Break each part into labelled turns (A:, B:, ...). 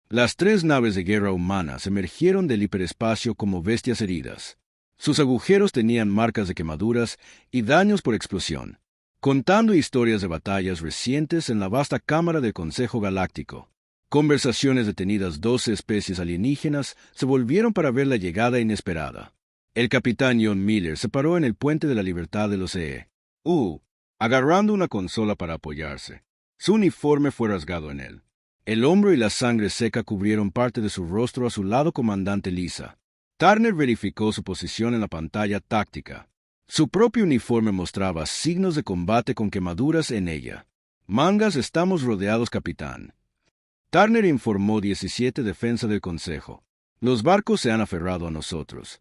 A: Las 3 naves de guerra humanas emergieron del hiperespacio como bestias heridas. Sus agujeros tenían marcas de quemaduras y daños por explosión, contando historias de batallas recientes en la vasta cámara del Consejo Galáctico. Conversaciones detenidas 12 especies alienígenas se volvieron para ver la llegada inesperada. El capitán John Miller se paró en el puente de la libertad de los agarrando una consola para apoyarse. Su uniforme fue rasgado en él. El hombro y la sangre seca cubrieron parte de su rostro a su lado comandante Lisa. Turner verificó su posición en la pantalla táctica. Su propio uniforme mostraba signos de combate con quemaduras en ella. Mangas, estamos rodeados, capitán. Turner informó 17 Defensa del Consejo. Los barcos se han aferrado a nosotros.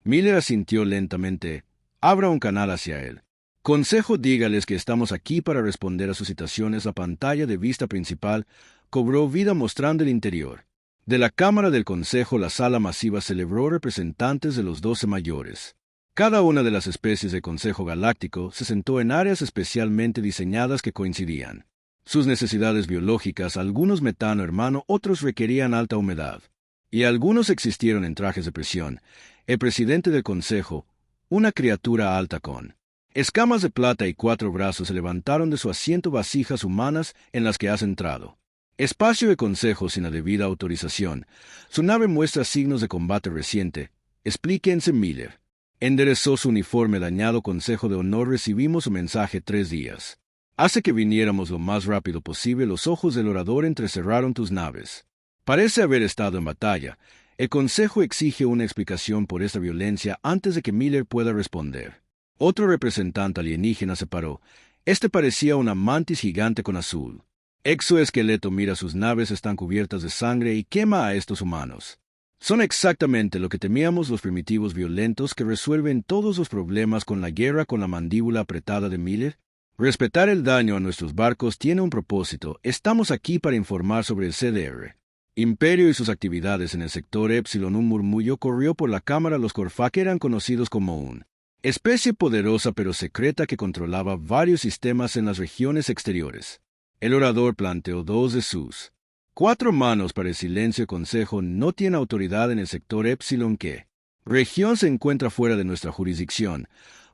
A: Miller asintió lentamente. Abra un canal hacia él. Consejo, dígales que estamos aquí para responder a sus citaciones. La pantalla de vista principal cobró vida mostrando el interior. De la Cámara del Consejo, la sala masiva celebró representantes de los 12 mayores. Cada una de las especies del Consejo Galáctico se sentó en áreas especialmente diseñadas que coincidían. Sus necesidades biológicas, algunos metano hermano, otros requerían alta humedad. Y algunos existieron en trajes de presión. El presidente del Consejo, una criatura alta con escamas de plata y 4 brazos, se levantaron de su asiento vasijas humanas en las que has entrado. Espacio de Consejo sin la debida autorización. Su nave muestra signos de combate reciente. Explíquense, Miller. Enderezó su uniforme dañado. Consejo de Honor, recibimos su mensaje 3 días. Hace que viniéramos lo más rápido posible. Los ojos del orador entrecerraron tus naves. Parece haber estado en batalla. El Consejo exige una explicación por esta violencia antes de que Miller pueda responder. Otro representante alienígena se paró. Este parecía una mantis gigante con azul. Exoesqueleto, mira, sus naves están cubiertas de sangre y quema a estos humanos. Son exactamente lo que temíamos, los primitivos violentos que resuelven todos los problemas con la guerra. Con la mandíbula apretada de Miller. Respetar el daño a nuestros barcos tiene un propósito. Estamos aquí para informar sobre el CDR. Imperio y sus actividades en el sector Epsilon. Un murmullo corrió por la cámara. Los Corfak eran conocidos como una especie poderosa pero secreta que controlaba varios sistemas en las regiones exteriores. El orador planteó 2 de sus 4 manos para el silencio. El Consejo no tiene autoridad en el sector Epsilon. ¿Qué región se encuentra fuera de nuestra jurisdicción?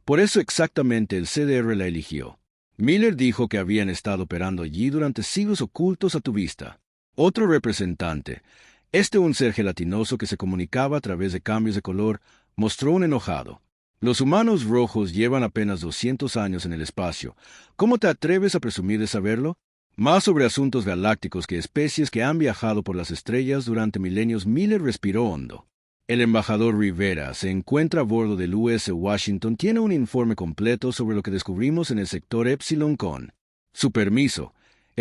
A: Por eso exactamente el CDR la eligió. Miller dijo que habían estado operando allí durante siglos ocultos a tu vista. Otro representante, un ser gelatinoso que se comunicaba a través de cambios de color, mostró un enojado. Los humanos rojos llevan apenas 200 años en el espacio. ¿Cómo te atreves a presumir de saberlo? Más sobre asuntos galácticos que especies que han viajado por las estrellas durante milenios. Miller respiró hondo. El embajador Rivera se encuentra a bordo del US Washington. Tiene un informe completo sobre lo que descubrimos en el sector Epsilon. Con su permiso,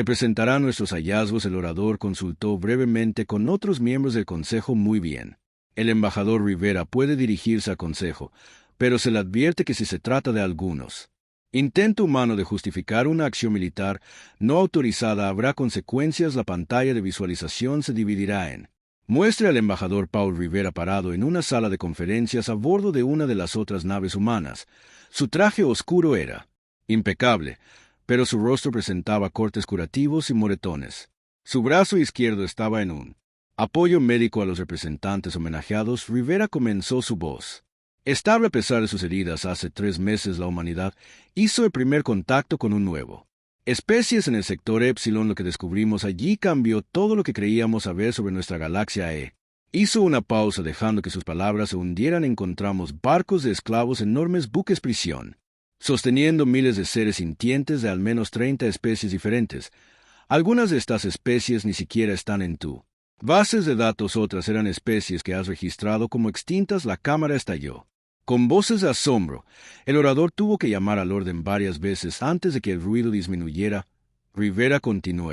A: presentará nuestros hallazgos. El orador consultó brevemente con otros miembros del Consejo. Muy bien. El embajador Rivera puede dirigirse al Consejo, pero se le advierte que si se trata de algunos intento humano de justificar una acción militar no autorizada, habrá consecuencias. La pantalla de visualización se dividirá en muestre al embajador Paul Rivera parado en una sala de conferencias a bordo de una de las otras naves humanas. Su traje oscuro era impecable, pero su rostro presentaba cortes curativos y moretones. Su brazo izquierdo estaba en un apoyo médico a los representantes homenajeados. Rivera comenzó su voz estable a pesar de sus heridas. Hace 3 meses la humanidad hizo el primer contacto con un nuevo especies en el sector Epsilon. Lo que descubrimos allí cambió todo lo que creíamos saber sobre nuestra galaxia. Hizo una pausa dejando que sus palabras se hundieran. Encontramos barcos de esclavos, enormes buques prisión, sosteniendo miles de seres sintientes de al menos 30 especies diferentes. Algunas de estas especies ni siquiera están en tu bases de datos. Otras eran especies que has registrado como extintas. La cámara estalló. Con voces de asombro, el orador tuvo que llamar al orden varias veces antes de que el ruido disminuyera. Rivera continuó.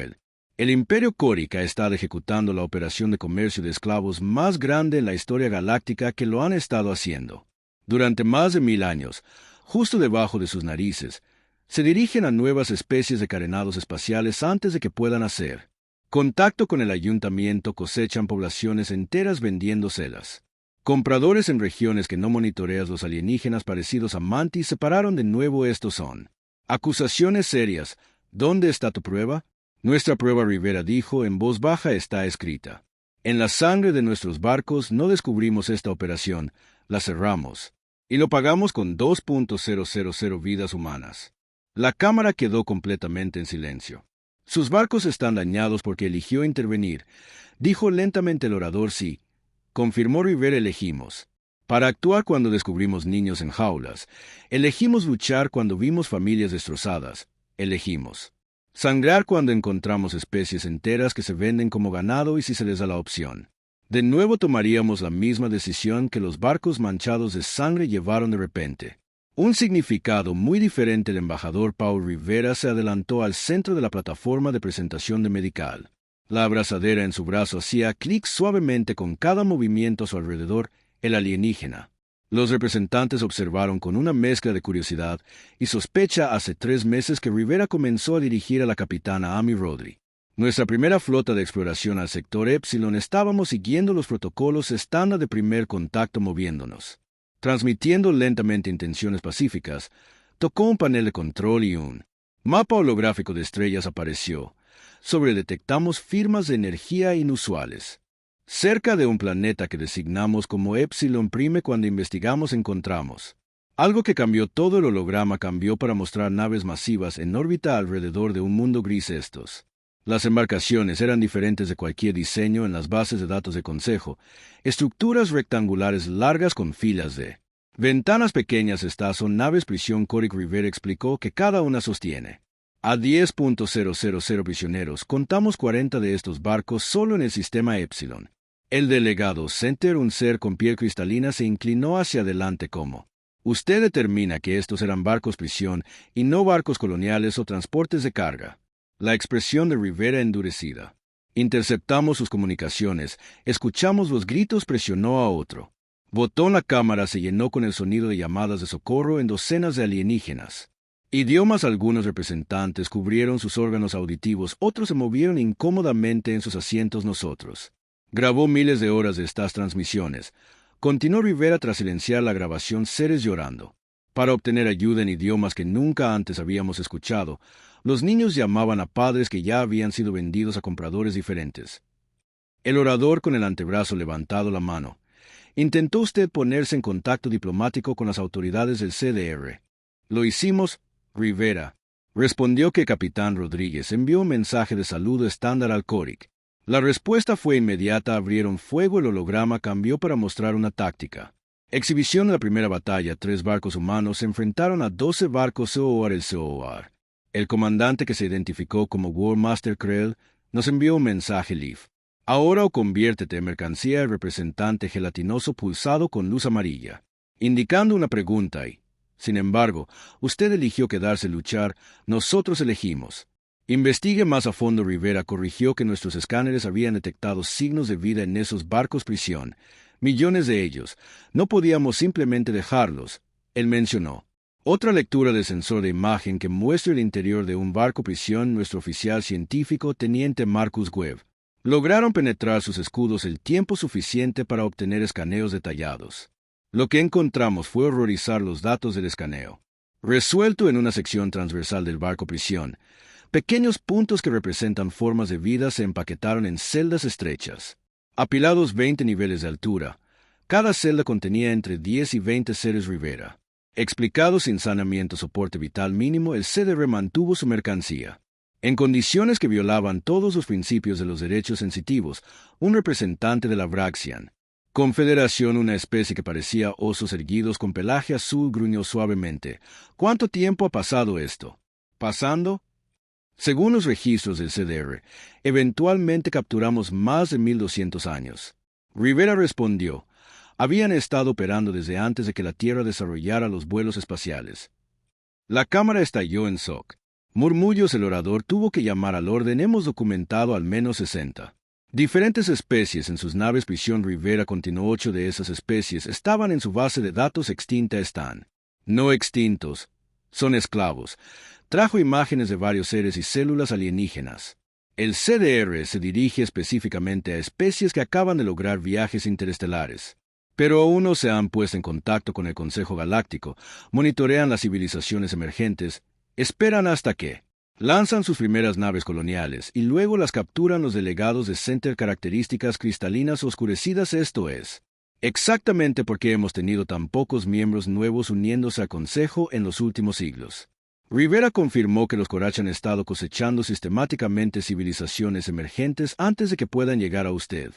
A: El Imperio Córica está ejecutando la operación de comercio de esclavos más grande en la historia galáctica, que lo han estado haciendo durante más de 1000 años. Justo debajo de sus narices, se dirigen a nuevas especies de carenados espaciales antes de que puedan hacer contacto con el ayuntamiento. Cosechan poblaciones enteras vendiéndoselas. Compradores en regiones que no monitoreas. Los alienígenas parecidos a mantis se pararon de nuevo. Estos son acusaciones serias. ¿Dónde está tu prueba? Nuestra prueba, Rivera dijo en voz baja, está escrita. En la sangre de nuestros barcos no descubrimos esta operación, la cerramos. Y lo pagamos con 2.000 vidas humanas. La cámara quedó completamente en silencio. Sus barcos están dañados porque eligió intervenir, dijo lentamente el orador. Sí, confirmó Rivera, elegimos. Para actuar cuando descubrimos niños en jaulas, elegimos luchar cuando vimos familias destrozadas, elegimos. Sangrar cuando encontramos especies enteras que se venden como ganado y si se les da la opción. De nuevo tomaríamos la misma decisión que los barcos manchados de sangre llevaron de repente. Un significado muy diferente. El embajador Paul Rivera se adelantó al centro de la plataforma de presentación de Medical. La abrazadera en su brazo hacía clic suavemente con cada movimiento a su alrededor, el alienígena. Los representantes observaron con una mezcla de curiosidad y sospecha. Hace 3 meses que Rivera comenzó a dirigir a la capitana Amy Rodri. Nuestra primera flota de exploración al sector Epsilon estábamos siguiendo los protocolos estándar de primer contacto, moviéndonos. Transmitiendo lentamente intenciones pacíficas, tocó un panel de control y un mapa holográfico de estrellas apareció. Detectamos firmas de energía inusuales. Cerca de un planeta que designamos como Epsilon Prime. Cuando investigamos encontramos algo que cambió todo. El holograma cambió para mostrar naves masivas en órbita alrededor de un mundo gris. Las embarcaciones eran diferentes de cualquier diseño en las bases de datos de consejo, estructuras rectangulares largas con filas de ventanas pequeñas. Estas son naves prisión. Coric Rivera explicó que cada una sostiene a 10.000 prisioneros. Contamos 40 de estos barcos solo en el sistema Epsilon. El delegado Center, un ser con piel cristalina, se inclinó hacia adelante como: usted determina que estos eran barcos prisión y no barcos coloniales o transportes de carga. La expresión de Rivera endurecida. Interceptamos sus comunicaciones, escuchamos los gritos, presionó a otro botón. La cámara se llenó con el sonido de llamadas de socorro en docenas de alienígenas. Idiomas. Algunos representantes cubrieron sus órganos auditivos, otros se movieron incómodamente en sus asientos. Nosotros grabó miles de horas de estas transmisiones. Continuó Rivera tras silenciar la grabación. Seres llorando para obtener ayuda en idiomas que nunca antes habíamos escuchado. Los niños llamaban a padres que ya habían sido vendidos a compradores diferentes. El orador, con el antebrazo levantado la mano. ¿Intentó usted ponerse en contacto diplomático con las autoridades del CDR? Lo hicimos, Rivera. Respondió que Capitán Rodríguez envió un mensaje de saludo estándar al Coric. La respuesta fue inmediata. Abrieron fuego. El holograma cambió para mostrar una táctica. Exhibición de la primera batalla. 3 barcos humanos se enfrentaron a 12 barcos COR. El COR. El comandante, que se identificó como War Master Krell, nos envió un mensaje: Leaf. Ahora o conviértete en mercancía. El representante gelatinoso pulsado con luz amarilla, indicando una pregunta y, sin embargo, usted eligió quedarse. Luchar. Nosotros elegimos. Investigue más a fondo. Rivera corrigió que nuestros escáneres habían detectado signos de vida en esos barcos prisión. Millones de ellos. No podíamos simplemente dejarlos. Él mencionó otra lectura de sensor de imagen que muestra el interior de un barco prisión. Nuestro oficial científico, teniente Marcus Webb, lograron penetrar sus escudos el tiempo suficiente para obtener escaneos detallados. Lo que encontramos fue horrorizar. Los datos del escaneo, resuelto en una sección transversal del barco prisión. Pequeños puntos que representan formas de vida se empaquetaron en celdas estrechas, apilados 20 niveles de altura. Cada celda contenía entre 10 y 20 seres. Rivera explicado: sin saneamiento, soporte vital mínimo, el CDR mantuvo su mercancía en condiciones que violaban todos los principios de los derechos sensitivos. Un representante de la Vraxian Confederación, una especie que parecía osos erguidos con pelaje azul, gruñó suavemente. ¿Cuánto tiempo ha pasado esto? ¿Pasando? Según los registros del CDR, eventualmente capturamos más de 1200 años. Rivera respondió: habían estado operando desde antes de que la Tierra desarrollara los vuelos espaciales. La cámara estalló en shock. Murmullos. El orador tuvo que llamar al orden. Hemos documentado al menos 60 diferentes especies en sus naves prisión. Rivera continuó: 8 de esas especies estaban en su base de datos. Extinta están. No extintos. Son esclavos. Trajo imágenes de varios seres y células alienígenas. El CDR se dirige específicamente a especies que acaban de lograr viajes interestelares. Pero aún no se han puesto en contacto con el Consejo Galáctico. Monitorean las civilizaciones emergentes. Esperan hasta que Lanzan sus primeras naves coloniales y luego las capturan los delegados de Center características cristalinas oscurecidas, esto es, exactamente porque hemos tenido tan pocos miembros nuevos uniéndose al Consejo en los últimos siglos. Rivera confirmó que los Koracha han estado cosechando sistemáticamente civilizaciones emergentes antes de que puedan llegar a usted.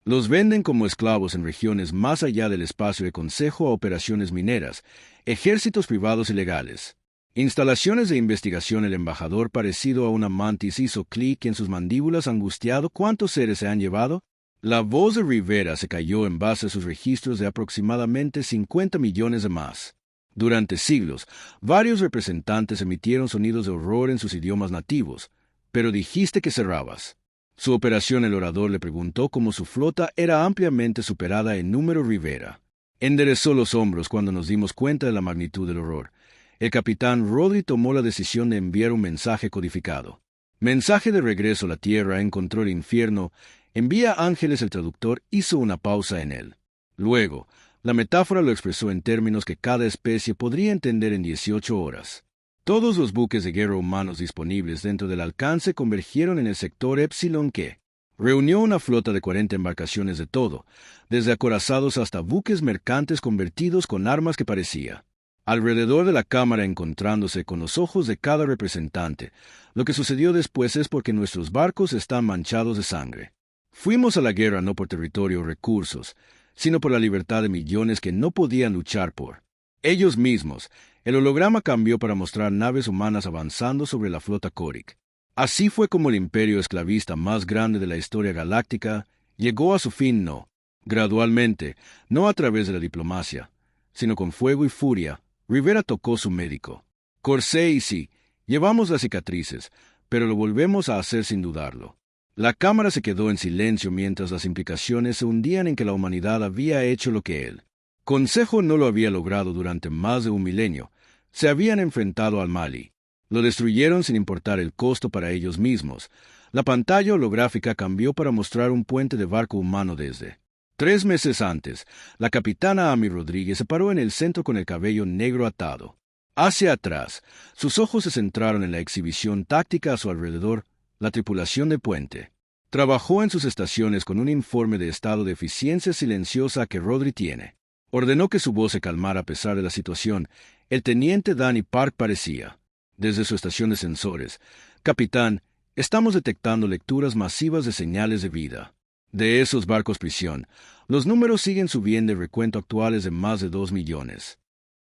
A: Los venden como esclavos en regiones más allá del espacio de Consejo a operaciones mineras, ejércitos privados ilegales. Instalaciones de investigación. El embajador parecido a una mantis hizo clic en sus mandíbulas angustiado. ¿Cuántos seres se han llevado? La voz de Rivera se cayó en base a sus registros de aproximadamente 50 millones de más. Durante siglos, varios representantes emitieron sonidos de horror en sus idiomas nativos, pero dijiste que cerrabas. Su operación. El orador le preguntó cómo su flota era ampliamente superada en número. Rivera enderezó los hombros cuando nos dimos cuenta de la magnitud del horror. El capitán Rodri tomó la decisión de enviar un mensaje codificado. Mensaje de regreso a la Tierra. Encontró el infierno. Envía ángeles. El traductor hizo una pausa en él. Luego, la metáfora lo expresó en términos que cada especie podría entender en 18 horas. Todos los buques de guerra humanos disponibles dentro del alcance convergieron en el sector Epsilon, que reunió una flota de 40 embarcaciones de todo, desde acorazados hasta buques mercantes convertidos con armas que parecía. Alrededor de la cámara, encontrándose con los ojos de cada representante, lo que sucedió después es porque nuestros barcos están manchados de sangre. Fuimos a la guerra no por territorio o recursos, sino por la libertad de millones que no podían luchar por ellos mismos. El holograma cambió para mostrar naves humanas avanzando sobre la flota Korik. Así fue como el imperio esclavista más grande de la historia galáctica llegó a su fin, no gradualmente, no a través de la diplomacia, sino con fuego y furia. Rivera tocó su médico. Corsé y sí, llevamos las cicatrices, pero lo volvemos a hacer sin dudarlo. La cámara se quedó en silencio mientras las implicaciones se hundían en que la humanidad había hecho lo que el Consejo no lo había logrado durante más de un milenio. Se habían enfrentado al Mali. Lo destruyeron sin importar el costo para ellos mismos. La pantalla holográfica cambió para mostrar un puente de barco humano desde 3 meses antes. La capitana Amy Rodríguez se paró en el centro con el cabello negro atado hacia atrás. Sus ojos se centraron en la exhibición táctica a su alrededor. La tripulación de puente trabajó en sus estaciones con un informe de estado de eficiencia silenciosa que Rodri tiene. Ordenó que su voz se calmara a pesar de la situación. El teniente Danny Park parecía, desde su estación de sensores: Capitán, estamos detectando lecturas masivas de señales de vida de esos barcos prisión. Los números siguen subiendo. El recuento actual es de más de 2 millones.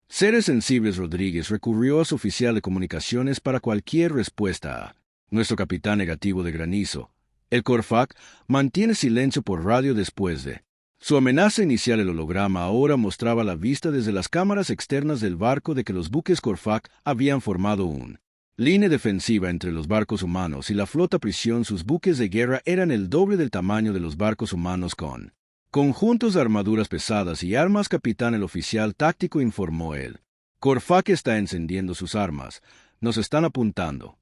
A: Seres sensibles. Rodríguez recurrió a su oficial de comunicaciones para cualquier respuesta a nuestro capitán negativo de granizo. El Corfac mantiene silencio por radio después de su amenaza inicial. El holograma ahora mostraba la vista desde las cámaras externas del barco de que los buques Corfac habían formado una línea defensiva entre los barcos humanos y la flota prisión. Sus buques de guerra eran el doble del tamaño de los barcos humanos con conjuntos de armaduras pesadas y armas. Capitán, el oficial táctico informó él. Corfac está encendiendo sus armas. Nos están apuntando.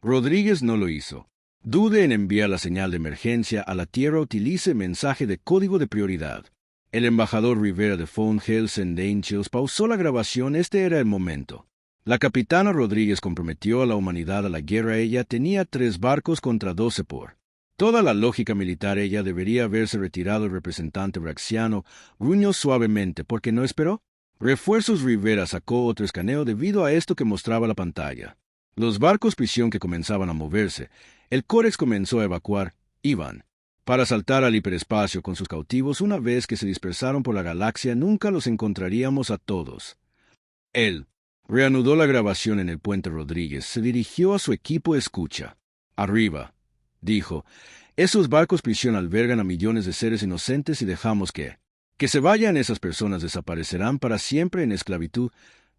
A: Rodríguez no lo hizo. Dude en enviar la señal de emergencia a la Tierra. Utilice mensaje de código de prioridad. El embajador Rivera de Phone Hells and Angels pausó la grabación. Este era el momento. La capitana Rodríguez comprometió a la humanidad a la guerra. Ella tenía 3 barcos contra 12 por toda la lógica militar. Ella debería haberse retirado. El representante braxiano gruñó suavemente. ¿Por qué no esperó? Refuerzos. Rivera sacó otro escaneo debido a esto que mostraba la pantalla. Los barcos prisión que comenzaban a moverse. El Corex comenzó a evacuar. Iban para saltar al hiperespacio con sus cautivos. Una vez que se dispersaron por la galaxia, nunca los encontraríamos a todos. Él reanudó la grabación en el puente. Rodríguez se dirigió a su equipo. Escucha. Arriba, dijo. Esos barcos prisión albergan a millones de seres inocentes y dejamos que se vayan. Esas personas desaparecerán para siempre en esclavitud.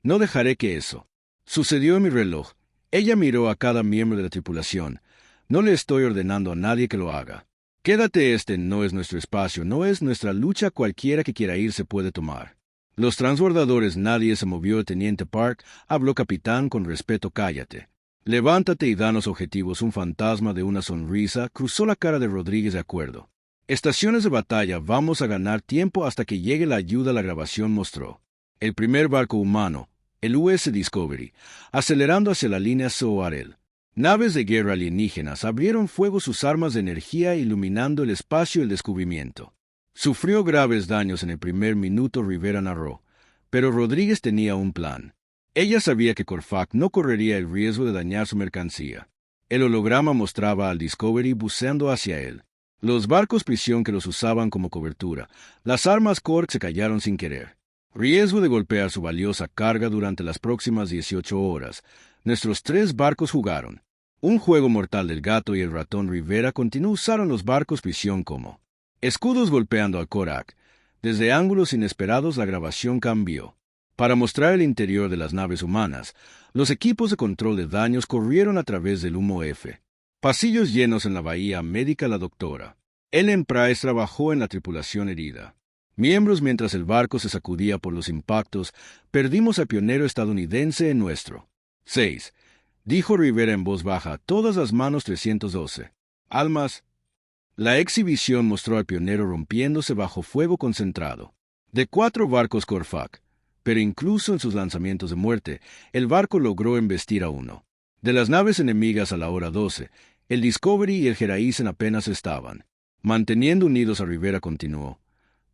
A: No dejaré que eso sucedió en mi reloj. Ella miró a cada miembro de la tripulación. No le estoy ordenando a nadie que lo haga. Quédate. Este no es nuestro espacio, no es nuestra lucha. Cualquiera que quiera ir se puede tomar los transbordadores. Nadie se movió. El teniente Park habló. Capitán, con respeto, cállate. Levántate y danos objetivos. Un fantasma de una sonrisa cruzó la cara de Rodríguez. De acuerdo. Estaciones de batalla. Vamos a ganar tiempo hasta que llegue la ayuda. La grabación mostró el primer barco humano, el US Discovery, acelerando hacia la línea Soarel. Naves de guerra alienígenas abrieron fuego sus armas de energía iluminando el espacio y el descubrimiento. Sufrió graves daños en el primer minuto, Rivera narró, pero Rodríguez tenía un plan. Ella sabía que Korfak no correría el riesgo de dañar su mercancía. El holograma mostraba al Discovery buceando hacia él. Los barcos prisión que los usaban como cobertura. Las armas Korg se callaron sin querer. Riesgo de golpear su valiosa carga durante las próximas 18 horas. Nuestros 3 barcos jugaron. Un juego mortal del gato y el ratón. Rivera continuó. Usaron los barcos prisión como escudos golpeando al Korak. Desde ángulos inesperados la grabación cambió. Para mostrar el interior de las naves humanas, los equipos de control de daños corrieron a través del humo F. Pasillos llenos en la bahía médica. La doctora Ellen Price trabajó en la tripulación herida. Miembros mientras el barco se sacudía por los impactos, perdimos al pionero estadounidense en nuestro 6. Dijo Rivera en voz baja, todas las manos 312. Almas. La exhibición mostró al pionero rompiéndose bajo fuego concentrado. De 4 barcos Korfak. Pero incluso en sus lanzamientos de muerte, el barco logró embestir a uno. De las naves enemigas a la hora 12, el Discovery y el Geraisen apenas estaban. Manteniendo unidos a Rivera continuó.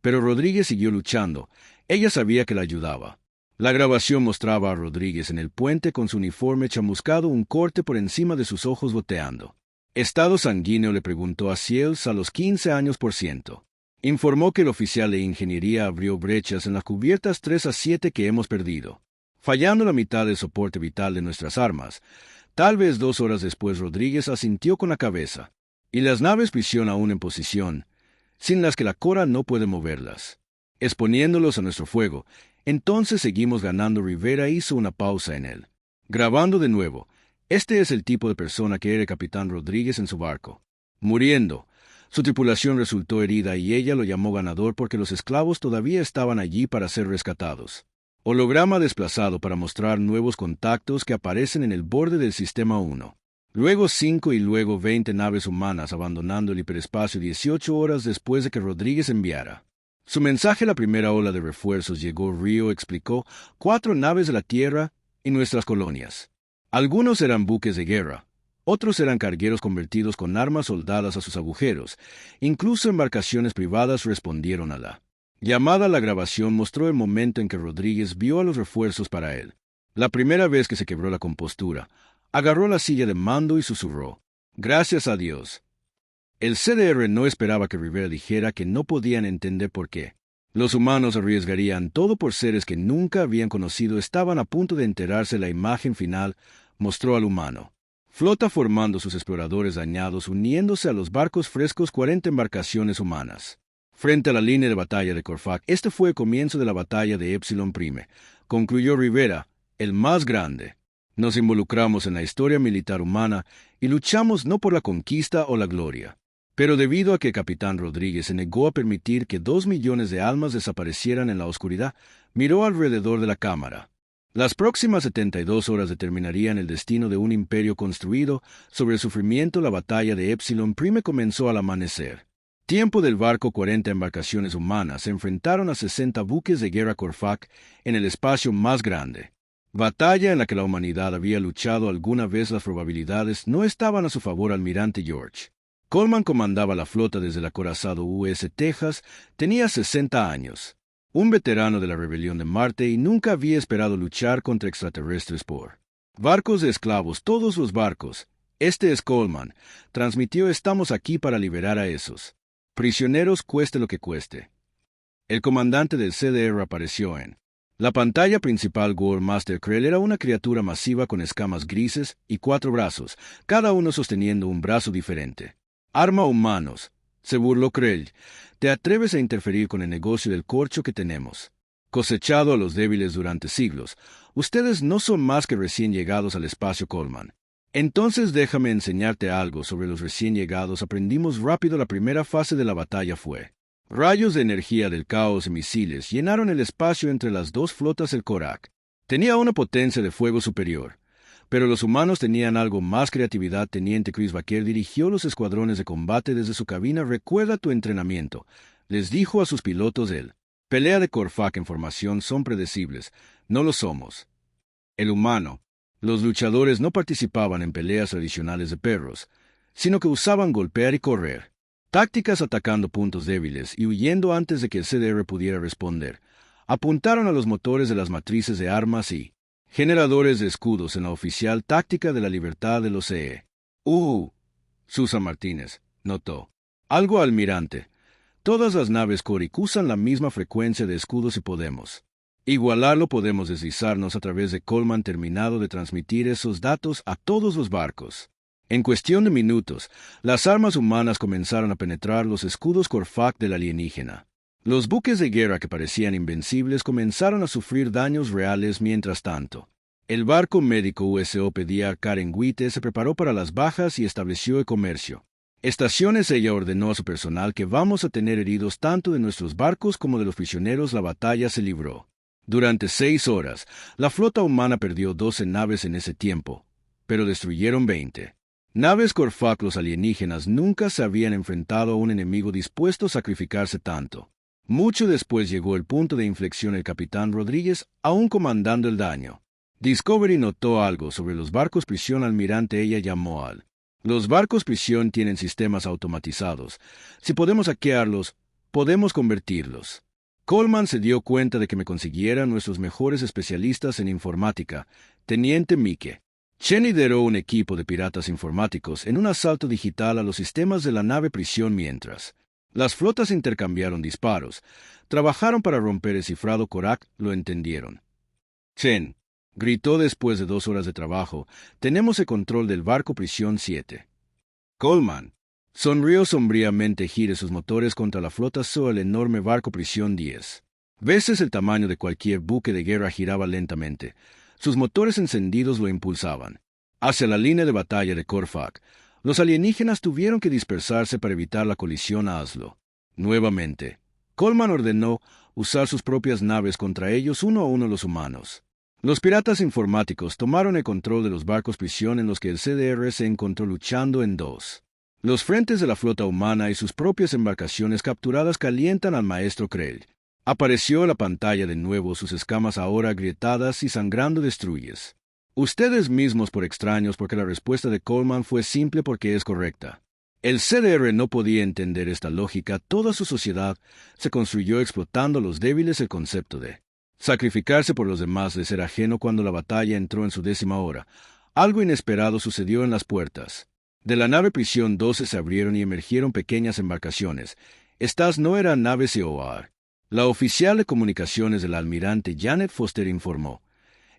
A: Pero Rodríguez siguió luchando. Ella sabía que la ayudaba. La grabación mostraba a Rodríguez en el puente con su uniforme chamuscado, un corte por encima de sus ojos goteando. ¿Estado sanguíneo?, le preguntó a Seals a los 15 años por ciento. Informó que el oficial de ingeniería abrió brechas en las cubiertas 3 a 7 que hemos perdido, fallando la mitad del soporte vital de nuestras armas. Tal vez 2 horas después Rodríguez asintió con la cabeza. Y las naves prisión aún en posición, sin las que la Cora no puede moverlas, exponiéndolos a nuestro fuego. Entonces seguimos ganando. Rivera hizo una pausa en él. Grabando de nuevo. Este es el tipo de persona que era el capitán Rodríguez en su barco. Muriendo. Su tripulación resultó herida y ella lo llamó ganador porque los esclavos todavía estaban allí para ser rescatados. Holograma desplazado para mostrar nuevos contactos que aparecen en el borde del Sistema 1. Luego 5 y luego 20 naves humanas abandonando el hiperespacio 18 horas después de que Rodríguez enviara su mensaje. La primera ola de refuerzos llegó. Río explicó, 4 naves de la Tierra y nuestras colonias. Algunos eran buques de guerra. Otros eran cargueros convertidos con armas soldadas a sus agujeros. Incluso embarcaciones privadas respondieron a la llamada. La grabación mostró el momento en que Rodríguez vio a los refuerzos para él. La primera vez que se quebró la compostura, agarró la silla de mando y susurró, «Gracias a Dios». El CDR no esperaba que Rivera dijera que no podían entender por qué. Los humanos arriesgarían todo por seres que nunca habían conocido. Estaban a punto de enterarse. La imagen final mostró al humano flota formando sus exploradores dañados uniéndose a los barcos frescos. 40 embarcaciones humanas frente a la línea de batalla de Korfak. Este fue el comienzo de la batalla de Epsilon Prime, concluyó Rivera, el más grande. Nos involucramos en la historia militar humana y luchamos no por la conquista o la gloria, pero debido a que el capitán Rodríguez se negó a permitir que 2 millones de almas desaparecieran en la oscuridad, miró alrededor de la cámara. Las próximas 72 horas determinarían el destino de un imperio construido sobre el sufrimiento. La batalla de Epsilon Prime comenzó al amanecer. Tiempo del barco. 40 embarcaciones humanas se enfrentaron a 60 buques de guerra Korfak en el espacio más grande. Batalla en la que la humanidad había luchado alguna vez. Las probabilidades no estaban a su favor. Almirante George Coleman comandaba la flota desde el acorazado U.S. Texas. Tenía 60 años. Un veterano de la rebelión de Marte y nunca había esperado luchar contra extraterrestres por barcos de esclavos. Todos los barcos. Este es Coleman. Transmitió, estamos aquí para liberar a esos prisioneros cueste lo que cueste. El comandante del CDR apareció en la pantalla principal. Gore Master Krell era una criatura masiva con escamas grises y 4 brazos, cada uno sosteniendo un brazo diferente. Arma humanos, se burló Krell. ¿Te atreves a interferir con el negocio del corcho que tenemos cosechado a los débiles durante siglos? Ustedes no son más que recién llegados al espacio, Coleman. Entonces déjame enseñarte algo sobre los recién llegados. Aprendimos rápido. La primera fase de la batalla fue rayos de energía del caos y misiles llenaron el espacio entre las 2 flotas. El Korak tenía una potencia de fuego superior, pero los humanos tenían algo más: creatividad. Teniente Chris Baker dirigió los escuadrones de combate desde su cabina. Recuerda tu entrenamiento, les dijo a sus pilotos. El pelea de Korfak en formación son predecibles. No lo somos. El humano Los luchadores no participaban en peleas tradicionales de perros, sino que usaban golpear y correr, tácticas atacando puntos débiles y huyendo antes de que el CDR pudiera responder. Apuntaron a los motores de las matrices de armas y generadores de escudos en la oficial táctica de la libertad de los CE. Susan Martínez notó. Algo almirante. Todas las naves Korik usan la misma frecuencia de escudos y podemos igualarlo. Podemos deslizarnos a través de Coleman terminado de transmitir esos datos a todos los barcos. En cuestión de minutos, las armas humanas comenzaron a penetrar los escudos Corfac del alienígena. Los buques de guerra que parecían invencibles comenzaron a sufrir daños reales mientras tanto. El barco médico USO pedía Karen Witte se preparó para las bajas y estableció el comercio. Estaciones ella ordenó a su personal que vamos a tener heridos tanto de nuestros barcos como de los prisioneros. La batalla se libró. Durante 6 horas, la flota humana perdió 12 naves en ese tiempo, pero destruyeron 20. Naves Corfac. Los alienígenas nunca se habían enfrentado a un enemigo dispuesto a sacrificarse tanto. Mucho después llegó el punto de inflexión. El capitán Rodríguez, aún comandando el daño. Discovery notó algo sobre los barcos prisión. Almirante ella llamó al. Los barcos prisión tienen sistemas automatizados. Si podemos hackearlos, podemos convertirlos. Coleman se dio cuenta de que me consiguieran nuestros mejores especialistas en informática, Teniente Mike. Chen lideró un equipo de piratas informáticos en un asalto digital a los sistemas de la nave prisión mientras las flotas intercambiaron disparos. Trabajaron para romper el cifrado Korak. Lo entendieron. Chen gritó después de 2 horas de trabajo, tenemos el control del barco prisión 7. Coleman sonrió sombríamente. Gire sus motores contra la flota SO. El enorme barco prisión 10. Veces el tamaño de cualquier buque de guerra giraba lentamente. Sus motores encendidos lo impulsaban hacia la línea de batalla de Corfac. Los alienígenas tuvieron que dispersarse para evitar la colisión. Hazlo. Nuevamente, Coleman ordenó usar sus propias naves contra ellos uno a uno los humanos. Los piratas informáticos tomaron el control de los barcos prisión en los que el CDR se encontró luchando en 2. Los frentes de la flota humana y sus propias embarcaciones capturadas calientan al maestro Krell. Apareció en la pantalla de nuevo, sus escamas ahora agrietadas y sangrando. Destruyes ustedes mismos por extraños, porque la respuesta de Coleman fue simple porque es correcta. El CDR no podía entender esta lógica. Toda su sociedad se construyó explotando los débiles. El concepto de sacrificarse por los demás les era ajeno. Cuando la batalla entró en su 10ª hora, algo inesperado sucedió en las puertas de la nave prisión 12 se abrieron y emergieron pequeñas embarcaciones. Estas no eran naves COR. La oficial de comunicaciones del almirante Janet Foster informó.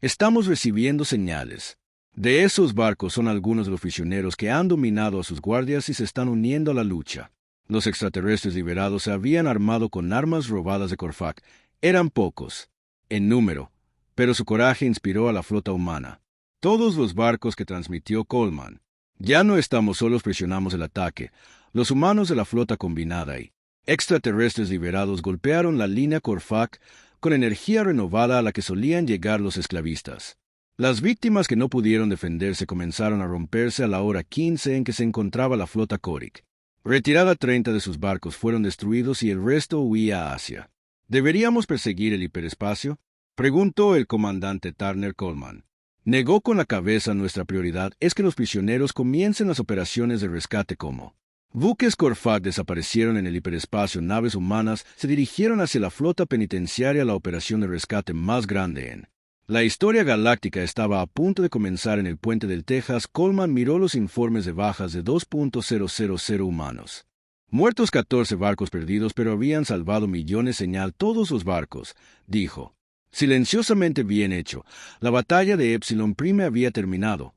A: Estamos recibiendo señales. De esos barcos son algunos de los prisioneros que han dominado a sus guardias y se están uniendo a la lucha. Los extraterrestres liberados se habían armado con armas robadas de Corfac. Eran pocos en número, pero su coraje inspiró a la flota humana. Todos los barcos que transmitió Coleman. Ya no estamos solos. Presionamos el ataque. Los humanos de la flota combinada y extraterrestres liberados golpearon la línea Corfac con energía renovada a la que solían llegar los esclavistas. Las víctimas que no pudieron defenderse comenzaron a romperse a la hora 15 en que se encontraba la flota Korik. Retirada 30 de sus barcos fueron destruidos y el resto huía a Asia. ¿Deberíamos perseguir el hiperespacio?, preguntó el comandante Turner Coleman. Negó con la cabeza. Nuestra prioridad es que los prisioneros comiencen las operaciones de rescate como buques Corfac desaparecieron en el hiperespacio. Naves humanas se dirigieron hacia la flota penitenciaria. La operación de rescate más grande en la historia galáctica estaba a punto de comenzar en el puente del Texas. Coleman miró los informes de bajas de 2.000 humanos. Muertos 14 barcos perdidos, pero habían salvado millones. Señal todos los barcos, dijo. Silenciosamente bien hecho. La batalla de Epsilon Prime había terminado.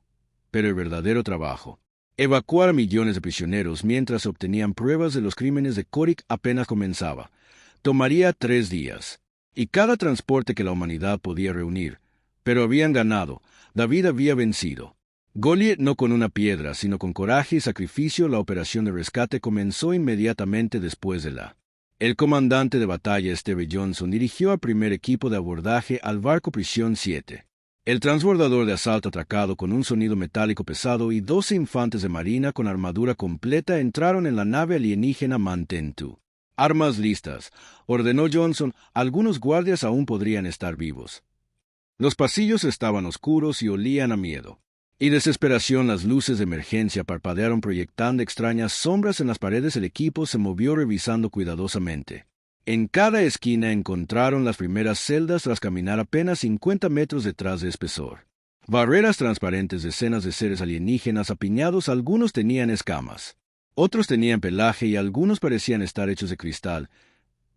A: Pero el verdadero trabajo, evacuar a millones de prisioneros mientras se obtenían pruebas de los crímenes de Korik, apenas comenzaba. Tomaría 3 días. Y cada transporte que la humanidad podía reunir. Pero habían ganado. David había vencido. Goliath no con una piedra, sino con coraje y sacrificio. La operación de rescate comenzó inmediatamente después de la. El comandante de batalla Steve Johnson dirigió al primer equipo de abordaje al barco prisión 7. El transbordador de asalto atracado con un sonido metálico pesado y 12 infantes de marina con armadura completa entraron en la nave alienígena Mantentu. Armas listas, ordenó Johnson. Algunos guardias aún podrían estar vivos. Los pasillos estaban oscuros y olían a miedo. Y desesperación, las luces de emergencia parpadearon proyectando extrañas sombras en las paredes. El equipo se movió revisando cuidadosamente. En cada esquina encontraron las primeras celdas tras caminar apenas 50 metros detrás de espesor. Barreras transparentes, decenas de seres alienígenas apiñados, algunos tenían escamas. Otros tenían pelaje y algunos parecían estar hechos de cristal.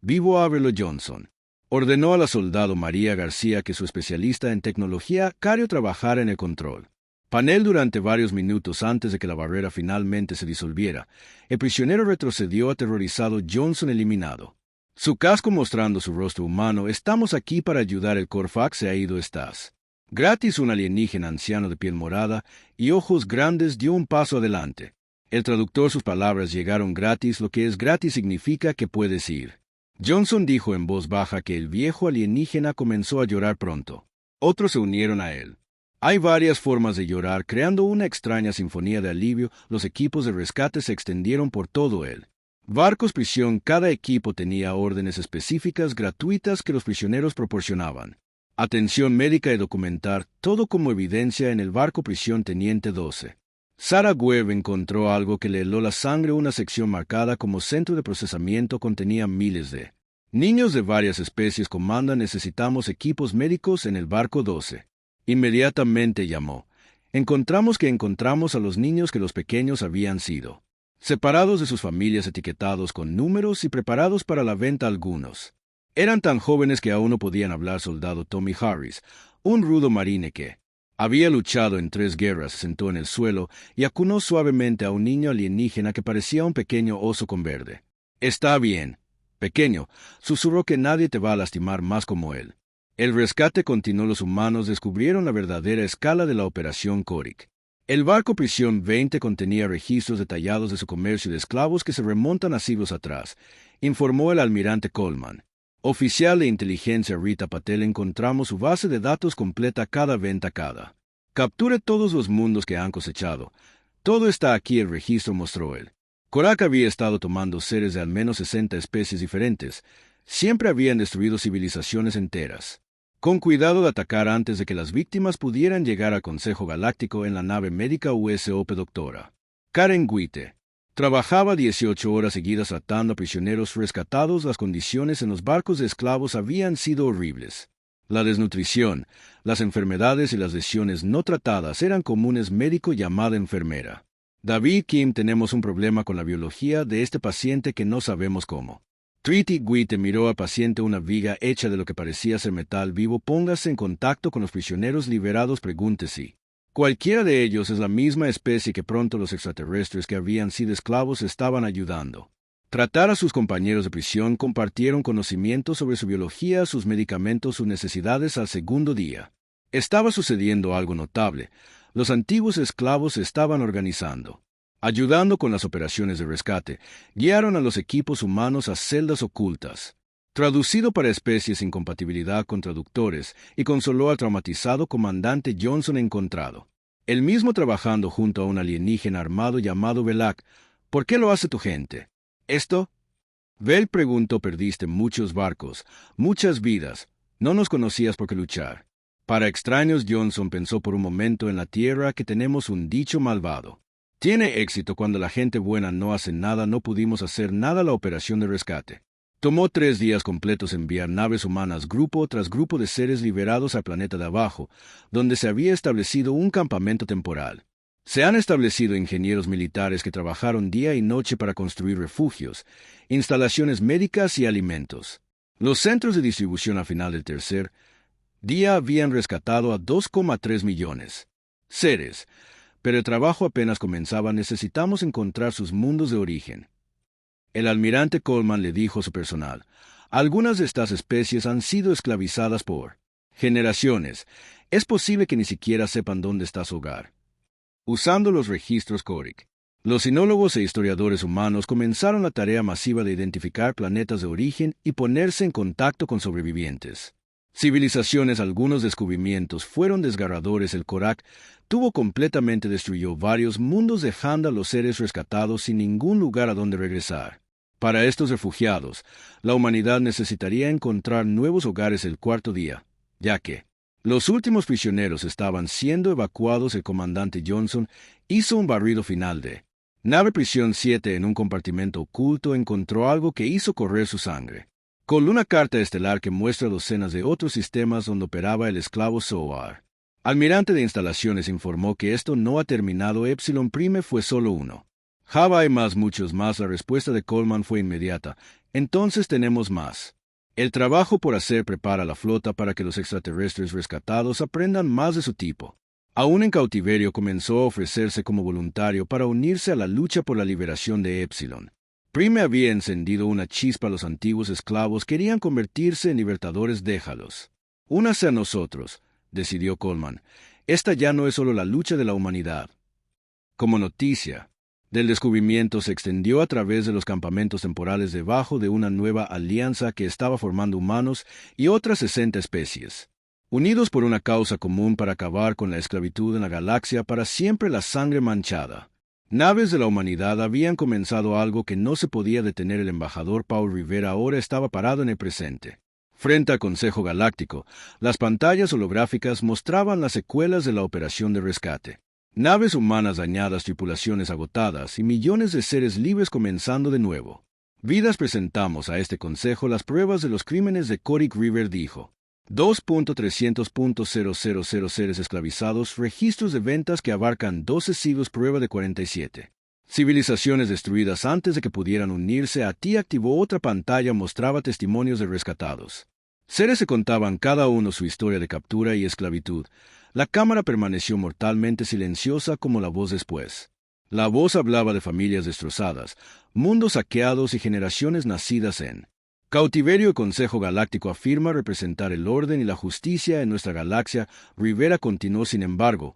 A: Vivo Averlo Johnson ordenó a la soldado María García, que su especialista en tecnología, Cario, trabajara en el control panel durante varios minutos antes de que la barrera finalmente se disolviera. El prisionero retrocedió aterrorizado. Johnson eliminado. Su casco mostrando su rostro humano. Estamos aquí para ayudar. El Corfax se ha ido. Estás gratis. Un alienígena anciano de piel morada y ojos grandes dio un paso adelante. El traductor, sus palabras llegaron gratis. Lo que es gratis significa que puedes ir. Johnson dijo en voz baja que el viejo alienígena comenzó a llorar pronto. Otros se unieron a él. Hay varias formas de llorar, creando una extraña sinfonía de alivio. Los equipos de rescate se extendieron por todo el barcos prisión. Cada equipo tenía órdenes específicas gratuitas que los prisioneros proporcionaban. Atención médica y documentar, todo como evidencia en el barco prisión Teniente 12. Sarah Webb encontró algo que le heló la sangre. Una sección marcada como centro de procesamiento contenía miles de niños de varias especies. Comanda, necesitamos equipos médicos en el barco 12. Inmediatamente llamó. Encontramos a los niños que los pequeños habían sido separados de sus familias, etiquetados con números y preparados para la venta. Algunos eran tan jóvenes que aún no podían hablar. Soldado Tommy Harris, un rudo marine que había luchado en 3 guerras, se sentó en el suelo y acunó suavemente a un niño alienígena que parecía un pequeño oso con verde. Está bien, pequeño, susurró, que nadie te va a lastimar más como él. El rescate continuó. Los humanos descubrieron la verdadera escala de la operación Corik. El barco prisión 20 contenía registros detallados de su comercio de esclavos que se remontan a siglos atrás, informó el almirante Coleman. Oficial de inteligencia Rita Patel, encontramos su base de datos completa. Cada venta, cada capture, todos los mundos que han cosechado. Todo está aquí. El registro mostró él. Korak había estado tomando seres de al menos 60 especies diferentes. Siempre habían destruido civilizaciones enteras. Con cuidado de atacar antes de que las víctimas pudieran llegar al Consejo Galáctico en la nave médica USOP. Doctora Karen Guite trabajaba 18 horas seguidas tratando a prisioneros rescatados. Las condiciones en los barcos de esclavos habían sido horribles. La desnutrición, las enfermedades y las lesiones no tratadas eran comunes. Médico llamada enfermera David Kim, tenemos un problema con la biología de este paciente que no sabemos cómo. Treaty. Guite miró al paciente. Una viga hecha de lo que parecía ser metal vivo. Póngase en contacto con los prisioneros liberados. Pregunte si cualquiera de ellos es la misma especie que pronto los extraterrestres que habían sido esclavos estaban ayudando. Tratar a sus compañeros de prisión. Compartieron conocimientos sobre su biología, sus medicamentos, sus necesidades. Al segundo día estaba sucediendo algo notable. Los antiguos esclavos se estaban organizando. Ayudando con las operaciones de rescate, guiaron a los equipos humanos a celdas ocultas. Traducido para especies sin compatibilidad con traductores, y consoló al traumatizado comandante Johnson encontrado. Él mismo trabajando junto a un alienígena armado llamado Belak. ¿Por qué lo hace tu gente? ¿Esto? Bell preguntó. Perdiste muchos barcos, muchas vidas. No nos conocías por qué luchar. Para extraños. Johnson pensó por un momento. En la Tierra que tenemos un dicho malvado. Tiene éxito cuando la gente buena no hace nada. No pudimos hacer nada. La operación de rescate tomó 3 días completos. Enviar naves humanas grupo tras grupo de seres liberados al planeta de abajo, donde se había establecido un campamento temporal. Se han establecido ingenieros militares que trabajaron día y noche para construir refugios, instalaciones médicas y alimentos. Los centros de distribución al final del tercer día habían rescatado a 2,3 millones seres. Pero el trabajo apenas comenzaba. Necesitamos encontrar sus mundos de origen. El almirante Coleman le dijo a su personal: algunas de estas especies han sido esclavizadas por generaciones. Es posible que ni siquiera sepan dónde está su hogar. Usando los registros Corik, los sinólogos e historiadores humanos comenzaron la tarea masiva de identificar planetas de origen y ponerse en contacto con sobrevivientes. Civilizaciones. Algunos descubrimientos fueron desgarradores. El Korak destruyó varios mundos, dejando a los seres rescatados sin ningún lugar a donde regresar. Para estos refugiados, la humanidad necesitaría encontrar nuevos hogares el 4.º día, ya que Los últimos prisioneros estaban siendo evacuados. El comandante Johnson hizo un barrido final de Nave Prisión 7 en un compartimento oculto encontró algo que hizo correr su sangre. Con una carta estelar que muestra docenas de otros sistemas donde operaba el esclavo SOAR. Almirante de Instalaciones informó que esto no ha terminado. Epsilon Prime fue solo uno. Java hay muchos más. La respuesta de Coleman fue inmediata. Entonces tenemos más. El trabajo por hacer prepara la flota para que los extraterrestres rescatados aprendan más de su tipo. Aún en cautiverio comenzó a ofrecerse como voluntario para unirse a la lucha por la liberación de Epsilon. Prime había encendido una chispa. Los antiguos esclavos querían convertirse en libertadores. Déjalos. Únase a nosotros, decidió Coleman. Esta ya no es solo la lucha de la humanidad. Como noticia del descubrimiento se extendió a través de los campamentos temporales debajo de una nueva alianza que estaba formando humanos y otras 60 especies. Unidos por una causa común para acabar con la esclavitud en la galaxia para siempre. La sangre manchada. Naves de la humanidad habían comenzado algo que no se podía detener. El embajador Paul Rivera ahora estaba parado en el presente. Frente al Consejo Galáctico, las pantallas holográficas mostraban las secuelas de la operación de rescate. Naves humanas dañadas, tripulaciones agotadas y millones de seres libres comenzando de nuevo. Vidas. Presentamos a este consejo las pruebas de los crímenes de Coric. River dijo. 2.300.000 seres esclavizados, registros de ventas que abarcan 12 siglos, prueba de 47. Civilizaciones destruidas antes de que pudieran unirse a ti. Activó otra pantalla, mostraba testimonios de rescatados. Seres se contaban cada uno su historia de captura y esclavitud. La cámara permaneció mortalmente silenciosa como la voz después. La voz hablaba de familias destrozadas, mundos saqueados y generaciones nacidas en cautiverio. El Consejo Galáctico afirma representar el orden y la justicia en nuestra galaxia. Rivera continuó. Sin embargo,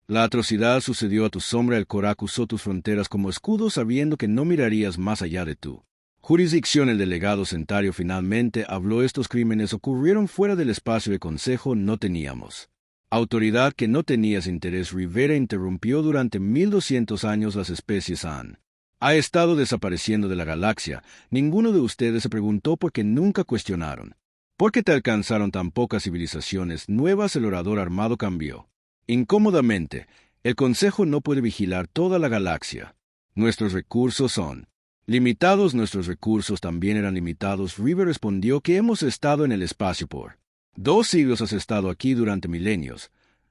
A: la atrocidad sucedió a tu sombra. El Korak usó tus fronteras como escudo sabiendo que no mirarías más allá de tu jurisdicción. El delegado Centario finalmente habló. Estos crímenes ocurrieron fuera del espacio de consejo. No teníamos autoridad. Que no tenías interés. Rivera interrumpió. Durante 1200 años las especies ha estado desapareciendo de la galaxia. Ninguno de ustedes se preguntó por qué. Nunca cuestionaron por qué te alcanzaron tan pocas civilizaciones nuevas. El orador armado cambió. Incómodamente, el Consejo no puede vigilar toda la galaxia. Nuestros recursos son limitados. Nuestros recursos también eran limitados. River respondió que hemos estado en el espacio por 2 siglos. Has estado aquí durante milenios,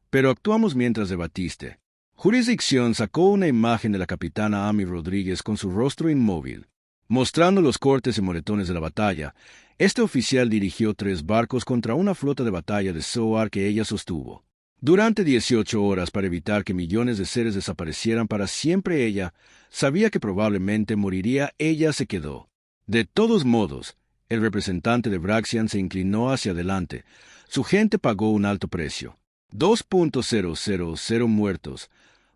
A: pero actuamos mientras debatiste. Jurisdicción sacó una imagen de la capitana Amy Rodríguez con su rostro inmóvil, mostrando los cortes y moretones de la batalla. Este oficial dirigió 3 barcos contra una flota de batalla de SOAR que ella sostuvo durante 18 horas para evitar que millones de seres desaparecieran para siempre. Ella sabía que probablemente moriría. Ella se quedó. De todos modos, el representante de Braxian se inclinó hacia adelante. Su gente pagó un alto precio. 2.000 muertos.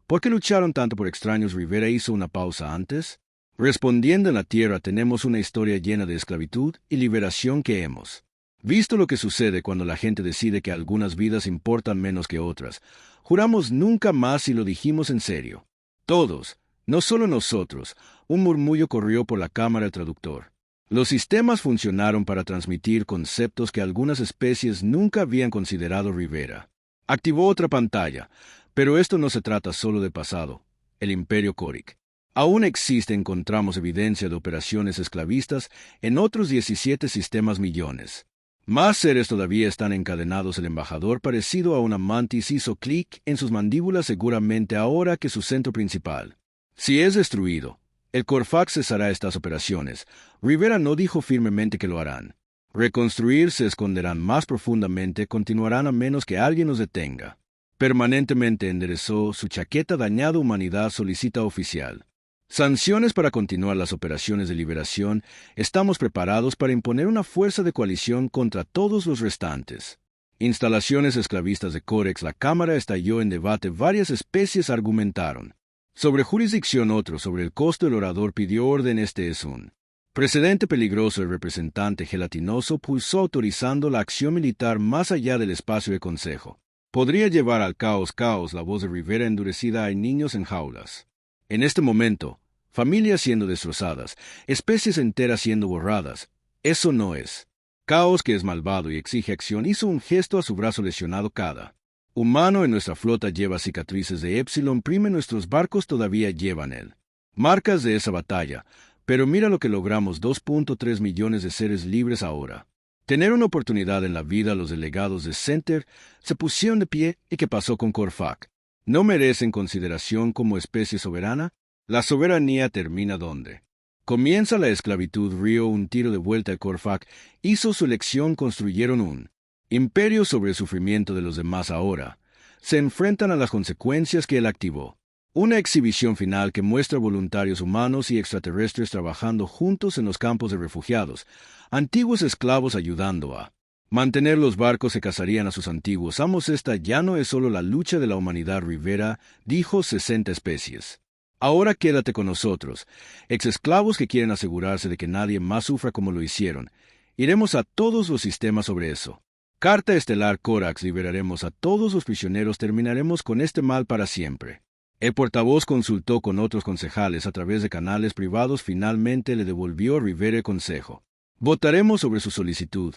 A: ¿Por qué lucharon tanto por extraños? Rivera hizo una pausa antes. Respondiendo, en la Tierra tenemos una historia llena de esclavitud y liberación que hemos visto lo que sucede cuando la gente decide que algunas vidas importan menos que otras. Juramos nunca más y lo dijimos en serio. Todos, no solo nosotros. Un murmullo corrió por la cámara. El traductor. Los sistemas funcionaron para transmitir conceptos que algunas especies nunca habían considerado. Rivera activó otra pantalla. Pero esto no se trata solo de pasado. El Imperio Coric aún existe. Encontramos evidencia de operaciones esclavistas en otros 17 sistemas. Millones más seres todavía están encadenados. El embajador, parecido a una mantis, hizo clic en sus mandíbulas. Seguramente ahora que su centro principal si es destruido, el Corfax cesará estas operaciones. Rivera no dijo firmemente que lo harán. Reconstruir. Se esconderán más profundamente. Continuarán a menos que alguien los detenga. Permanentemente enderezó su chaqueta. Dañada. Humanidad solicita oficial sanciones para continuar las operaciones de liberación. Estamos preparados para imponer una fuerza de coalición contra todos los restantes. Instalaciones esclavistas de Corex. La Cámara estalló en debate. Varias especies argumentaron sobre jurisdicción, otros sobre el costo. El orador pidió orden. Este es un precedente peligroso. El representante gelatinoso pulsó autorizando la acción militar más allá del espacio de consejo. Podría llevar al caos. La voz de Rivera endurecida. Hay niños en jaulas. En este momento, familias siendo destrozadas, especies enteras siendo borradas. Eso no es Caos, que es malvado y exige acción, hizo un gesto a su brazo lesionado cada. Humano en nuestra flota lleva cicatrices de Epsilon, prime nuestros barcos todavía llevan él. Marcas de esa batalla, pero mira lo que logramos, 2.3 millones de seres libres ahora. Tener una oportunidad en la vida, los delegados de Center se pusieron de pie. ¿Y qué pasó con Corfac? ¿No merecen consideración como especie soberana? La soberanía termina ¿dónde? Comienza la esclavitud. Río, un tiro de vuelta a Corfac, hizo su elección, construyeron un imperio sobre el sufrimiento de los demás ahora. Se enfrentan a las consecuencias que él activó. Una exhibición final que muestra voluntarios humanos y extraterrestres trabajando juntos en los campos de refugiados, antiguos esclavos ayudando a mantener los barcos. Se casarían a sus antiguos amos. Esta ya no es solo la lucha de la humanidad. Rivera dijo 60 especies. Ahora quédate con nosotros, ex-esclavos que quieren asegurarse de que nadie más sufra como lo hicieron. Iremos a todos los sistemas sobre eso. Carta estelar Corax, liberaremos a todos los prisioneros, terminaremos con este mal para siempre. El portavoz consultó con otros concejales a través de canales privados. Finalmente le devolvió a Rivera el consejo. Votaremos sobre su solicitud,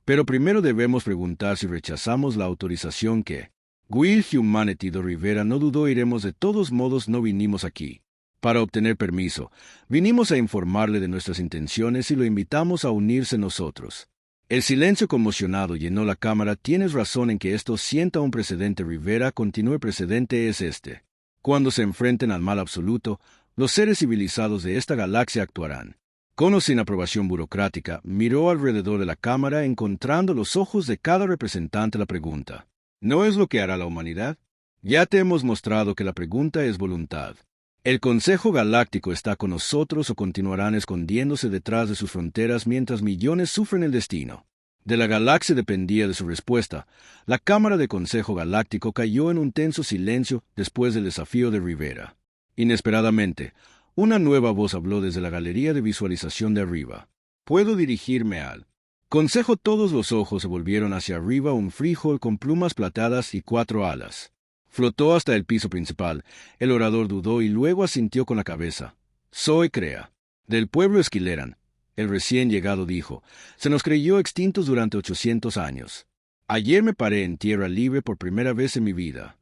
A: pero primero debemos preguntar si rechazamos la autorización que Will Humanity. Do Rivera no dudó. Iremos de todos modos, no vinimos aquí para obtener permiso, vinimos a informarle de nuestras intenciones y lo invitamos a unirse a nosotros. El silencio conmocionado llenó la cámara. Tienes razón en que esto sienta un precedente. Rivera continuó. El precedente es este. Cuando se enfrenten al mal absoluto, los seres civilizados de esta galaxia actuarán. Con o sin aprobación burocrática, miró alrededor de la cámara, encontrando los ojos de cada representante. La pregunta ¿no es lo que hará la humanidad? Ya te hemos mostrado que la pregunta es voluntad. ¿El Consejo Galáctico está con nosotros o continuarán escondiéndose detrás de sus fronteras mientras millones sufren el destino? De la galaxia dependía de su respuesta. La Cámara de Consejo Galáctico cayó en un tenso silencio después del desafío de Rivera. Inesperadamente, una nueva voz habló desde la galería de visualización de arriba. ¿Puedo dirigirme al Consejo? Todos los ojos se volvieron hacia arriba. Un frijol con plumas plateadas y 4 alas flotó hasta el piso principal. El orador dudó y luego asintió con la cabeza. Soy Crea, del pueblo Esquileran. El recién llegado dijo, se nos creyó extintos durante 800 años. Ayer me paré en tierra libre por primera vez en mi vida.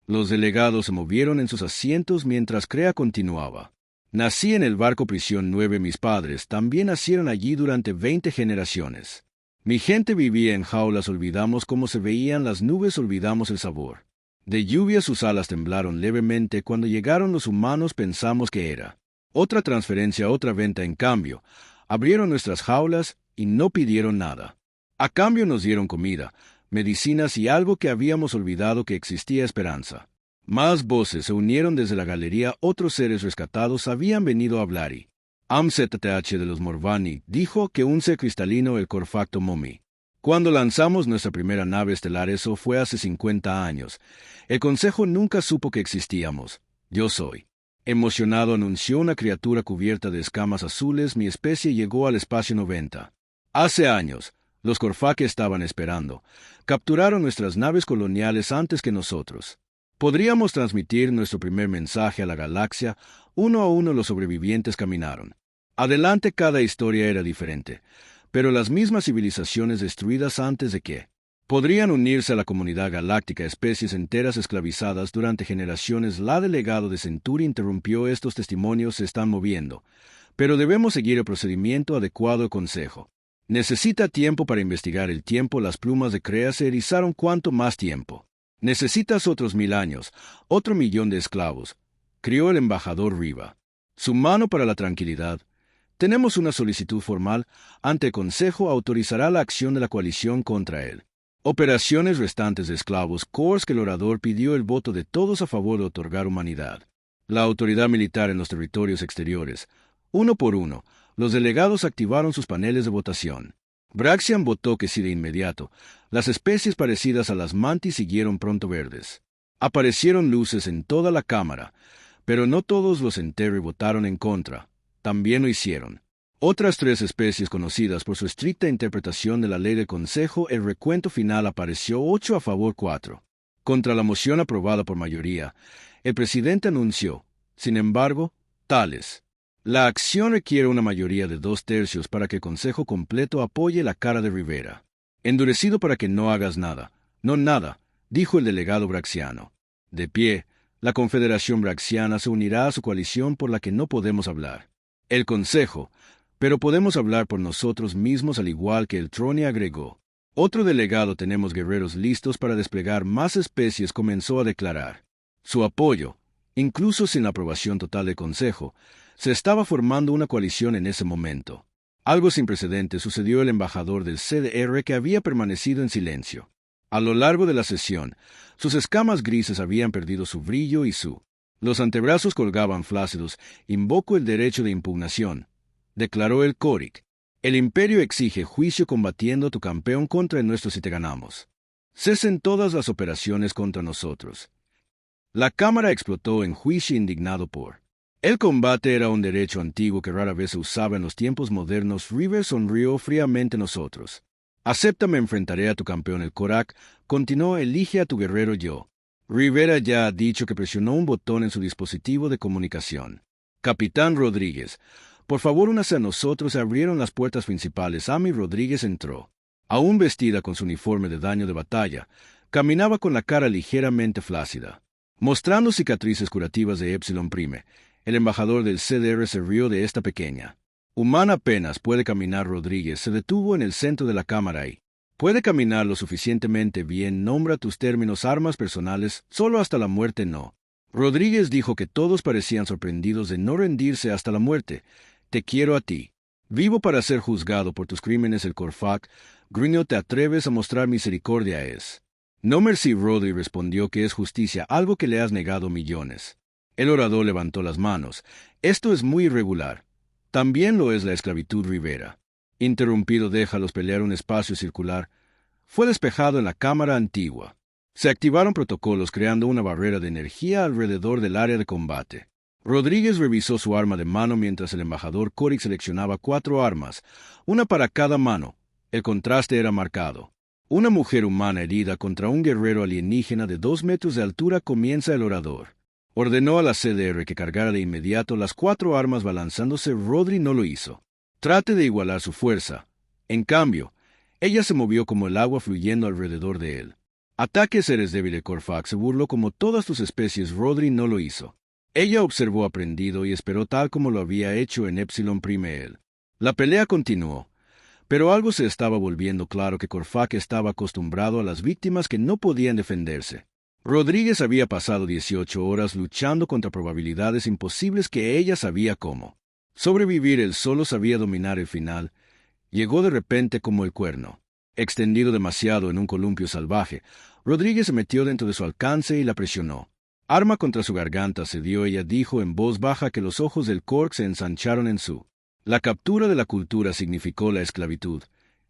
A: Los delegados se movieron en sus asientos mientras Crea continuaba. Nací en el barco prisión 9. Mis padres también nacieron allí durante 20 generaciones. Mi gente vivía en jaulas. Olvidamos cómo se veían las nubes, olvidamos el sabor de lluvia. Sus alas temblaron levemente cuando llegaron los humanos. Pensamos que era otra transferencia, otra venta. En cambio, abrieron nuestras jaulas y no pidieron nada. A cambio nos dieron comida, medicinas y algo que habíamos olvidado: que existía esperanza. Más voces se unieron desde la galería. Otros seres rescatados habían venido a hablar y AMZTH de los Morvani dijo que un ser cristalino, el Corfacto Momi. Cuando lanzamos nuestra primera nave estelar, eso fue hace 50 años. El Consejo nunca supo que existíamos. Yo soy. Emocionado anunció una criatura cubierta de escamas azules. Mi especie llegó al espacio 90. Hace años, los Corfac estaban esperando. Capturaron nuestras naves coloniales antes que nosotros. Podríamos transmitir nuestro primer mensaje a la galaxia. Uno a uno los sobrevivientes caminaron. Adelante, cada historia era diferente, pero las mismas civilizaciones destruidas antes de que podrían unirse a la comunidad galáctica, especies enteras esclavizadas durante generaciones. La delegado de Centuri interrumpió. Estos testimonios se están moviendo, pero debemos seguir el procedimiento adecuado. El Consejo necesita tiempo para investigar el tiempo. Las plumas de Crea se erizaron. ¿Cuánto más tiempo? Necesitas otros 1000 años, otro 1.000.000 de esclavos, crió el embajador Riva. Su mano para la tranquilidad. Tenemos una solicitud formal ante el Consejo. Autorizará la acción de la coalición contra él. Operaciones restantes de esclavos. Cors que el orador pidió el voto de todos a favor de otorgar humanidad. La autoridad militar en los territorios exteriores. Uno por uno, los delegados activaron sus paneles de votación. Braxian votó que sí de inmediato. Las especies parecidas a las mantis siguieron pronto verdes. Aparecieron luces en toda la cámara, pero no todos los Enterri votaron en contra. También lo hicieron otras 3 especies conocidas por su estricta interpretación de la ley del Consejo. El recuento final apareció 8 a favor, 4 contra la moción aprobada por mayoría. El presidente anunció, sin embargo, tales La acción requiere una mayoría de 2/3 para que el Consejo completo apoye la cara de Rivera. Endurecido para que no hagas nada. No nada, dijo el delegado braxiano. De pie, la Confederación Braxiana se unirá a su coalición por la que no podemos hablar. El Consejo, pero podemos hablar por nosotros mismos al igual que el Troni agregó. Otro delegado tenemos guerreros listos para desplegar más especies comenzó a declarar. Su apoyo, incluso sin la aprobación total del Consejo, se estaba formando una coalición en ese momento. Algo sin precedentes sucedió al embajador del CDR que había permanecido en silencio. A lo largo de la sesión, sus escamas grises habían perdido su brillo y los antebrazos colgaban flácidos. Invoco el derecho de impugnación, declaró el Coric. El imperio exige juicio combatiendo a tu campeón contra el nuestro si te ganamos. Cesen todas las operaciones contra nosotros. La Cámara explotó en juicio indignado por. El combate era un derecho antiguo que rara vez se usaba en los tiempos modernos. River sonrió fríamente nosotros. Acepta, me enfrentaré a tu campeón el Korak, continuó, elige a tu guerrero yo. Rivera ya ha dicho que presionó un botón en su dispositivo de comunicación. Capitán Rodríguez, por favor únase a nosotros. Abrieron las puertas principales. Amy Rodríguez entró. Aún vestida con su uniforme de daño de batalla, caminaba con la cara ligeramente flácida, mostrando cicatrices curativas de Epsilon Prime. El embajador del CDR se rió de esta pequeña. Humana apenas puede caminar. Rodríguez se detuvo en el centro de la cámara y. Puede caminar lo suficientemente bien. Nombra tus términos. Armas personales, solo hasta la muerte no. Rodríguez dijo que todos parecían sorprendidos de no rendirse hasta la muerte. Te quiero a ti. Vivo para ser juzgado por tus crímenes. El Corfac gruñó. ¿Te atreves a mostrar misericordia? Es. No mercy. Rodríguez respondió que es justicia, algo que le has negado millones. El orador levantó las manos. Esto es muy irregular. También lo es la esclavitud. Rivera. Interrumpido, déjalos pelear. Un espacio circular fue despejado en la cámara antigua. Se activaron protocolos creando una barrera de energía alrededor del área de combate. Rodríguez revisó su arma de mano mientras el embajador Coric seleccionaba 4 armas, una para cada mano. El contraste era marcado. Una mujer humana herida contra un guerrero alienígena de 2 metros de altura. Comienza el orador. Ordenó a la CDR que cargara de inmediato las 4 armas balanzándose. Rodri no lo hizo. Trate de igualar su fuerza. En cambio, ella se movió como el agua fluyendo alrededor de él. Ataque, seres débiles. Corfax se burló. Como todas tus especies. Rodri no lo hizo. Ella observó aprendido y esperó tal como lo había hecho en Epsilon Prime él. La pelea continuó, pero algo se estaba volviendo claro que Corfac estaba acostumbrado a las víctimas que no podían defenderse. Rodríguez había pasado 18 horas luchando contra probabilidades imposibles que ella sabía cómo sobrevivir. Él solo sabía dominar el final. Llegó de repente como el cuerno. Extendido demasiado en un columpio salvaje, Rodríguez se metió dentro de su alcance y la presionó. Arma contra su garganta cedió. Ella dijo en voz baja que los ojos del Cork se ensancharon en su. La captura de la cultura significó la esclavitud.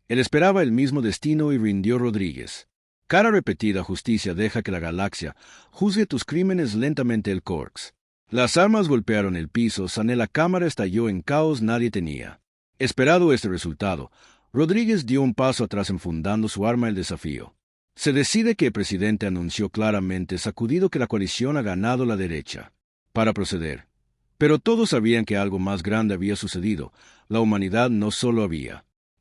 A: Él esperaba el mismo destino y rindió. Rodríguez. Cara repetida. Justicia, deja que la galaxia juzgue tus crímenes lentamente. El Corks. Las armas golpearon el piso. Sané. La cámara estalló en caos. Nadie tenía esperado este resultado. Rodríguez dio un paso atrás enfundando su arma. El desafío. Se decide que el presidente anunció claramente, sacudido, que la coalición ha ganado la derecha. Para proceder. Pero todos sabían que algo más grande había sucedido. La humanidad no solo